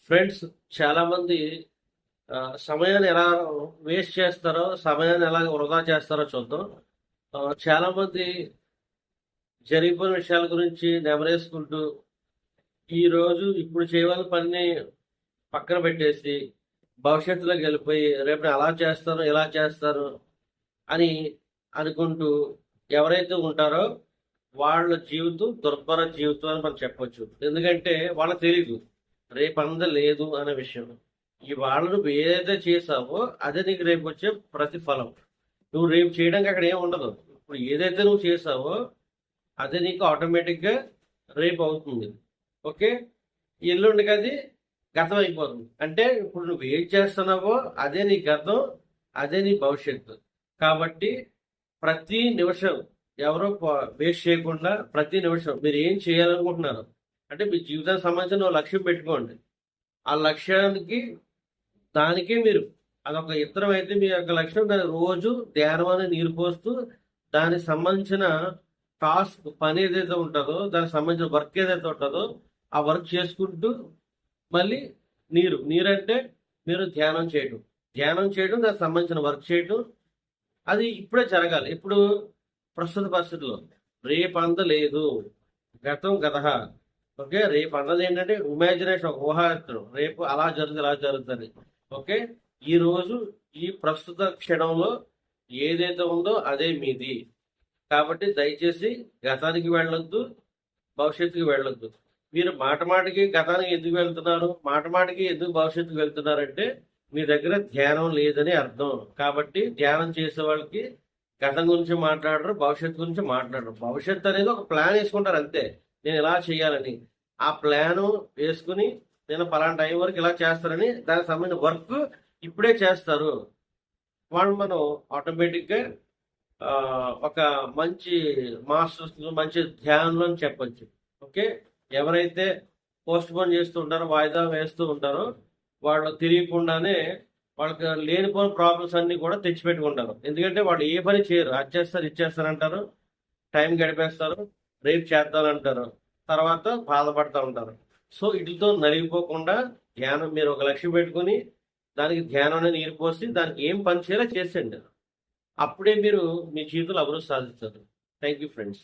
Friends, చాలామంది సమయాన్ని ఎలా వేస్ట్ చేస్తారో, సమయాన్ని ఎలా వృధా చేస్తారో చూద్దాం. చాలామంది జరిగిపోయిన విషయాల గురించి నెమరేసుకుంటూ, ఈరోజు ఇప్పుడు చేయవలసిన పనిని పక్కన పెట్టేసి, భవిష్యత్తులోకి వెళ్ళిపోయి, రేపు నేను అలా చేస్తాను, ఇలా చేస్తాను అని అనుకుంటూ ఎవరైతే ఉంటారో వాళ్ళ జీవితం దుర్భర జీవితం అని మనం చెప్పొచ్చు. ఎందుకంటే వాళ్ళకి తెలియదు రేపు అన్నది లేదు అనే విషయం. ఇవాళ నువ్వు ఏదైతే చేసావో అదే నీకు రేపు వచ్చే ప్రతిఫలం. నువ్వు రేపు చేయడానికి అక్కడ ఏమి ఉండదు. ఇప్పుడు ఏదైతే నువ్వు చేసావో అదే నీకు ఆటోమేటిక్గా రేపు అవుతుంది. ఓకే, ఎల్లుండికి అది గతం అయిపోతుంది. అంటే ఇప్పుడు నువ్వు ఏం చేస్తున్నావో అదే నీ గతం, అదే నీ భవిష్యత్తు. కాబట్టి ప్రతి నిమిషం ఎవరో వేస్ట్ చేయకుండా, ప్రతి నిమిషం మీరు ఏం చేయాలనుకుంటున్నారు అంటే మీ జీవితానికి సంబంధించిన ఒక లక్ష్యం పెట్టుకోండి. ఆ లక్ష్యానికి దానికే మీరు అదొక ఇతరం అయితే మీ యొక్క లక్ష్యం దాని రోజు ధ్యానం అనేది నీరు పోస్తూ దానికి సంబంధించిన టాస్క్ పని ఏదైతే ఉంటుందో, దానికి సంబంధించిన వర్క్ ఏదైతే ఉంటుందో ఆ వర్క్ చేసుకుంటూ మళ్ళీ నీరు అంటే మీరు ధ్యానం చేయడం దానికి సంబంధించిన వర్క్ చేయడం. అది ఇప్పుడే జరగాలి. ఇప్పుడు ప్రస్తుత పరిస్థితుల్లో రేపు అంద లేదు, గతం గత. ఓకే, రేపు అన్నది ఏంటంటే ఇమాజినేషన్, ఒక ఊహాత్రం. రేపు అలా జరుగుతుంది, ఇలా జరుగుతుంది. ఓకే, ఈ రోజు ఈ ప్రస్తుత క్షణంలో ఏదైతే ఉందో అదే మీది. కాబట్టి దయచేసి గతానికి వెళ్ళొద్దు, భవిష్యత్తుకి వెళ్ళొద్దు. మీరు మాట మాటికి గతానికి ఎందుకు వెళ్తున్నారు, మాట మాటికి ఎందుకు భవిష్యత్తుకు వెళ్తున్నారంటే మీ దగ్గర ధ్యానం లేదని అర్థం. కాబట్టి ధ్యానం చేసే వాళ్ళకి గతం గురించి మాట్లాడరు, భవిష్యత్తు గురించి మాట్లాడరు. భవిష్యత్తు అనేది ఒక ప్లాన్ వేసుకుంటారు అంతే, నేను ఇలా చేయాలని. ఆ ప్లాను వేసుకుని నేను పలానా టైం వరకు ఇలా చేస్తానని దానికి సంబంధించిన వర్క్ ఇప్పుడే చేస్తారు. వాళ్ళు మనం ఆటోమేటిక్గా ఒక మంచి మాస్టర్స్, మంచి ధ్యానంలో అని చెప్పచ్చు. ఓకే, ఎవరైతే పోస్ట్ పోన్ చేస్తూ ఉంటారో, వాయిదా వేస్తూ ఉంటారో వాళ్ళు తెలియకుండానే వాళ్ళకి లేనిపోయిన ప్రాబ్లమ్స్ అన్ని కూడా తెచ్చిపెట్టుకుంటారు. ఎందుకంటే వాళ్ళు ఏ పని చేయరు, అది చేస్తారు, ఇచ్చేస్తారు అంటారు, టైం గడిపేస్తారు, రేపు చేస్తానంటారు, తర్వాత బాధపడతా ఉంటారు. సో వీటితో నలిగిపోకుండా ధ్యానం, మీరు ఒక లక్ష్యం పెట్టుకుని దానికి ధ్యానం అనేది నీరు పోసి దానికి ఏం పని చేయాలో చేసేయండి. అప్పుడే మీరు మీ జీవితంలో అభివృద్ధి సాధిస్తారు. Thank you friends.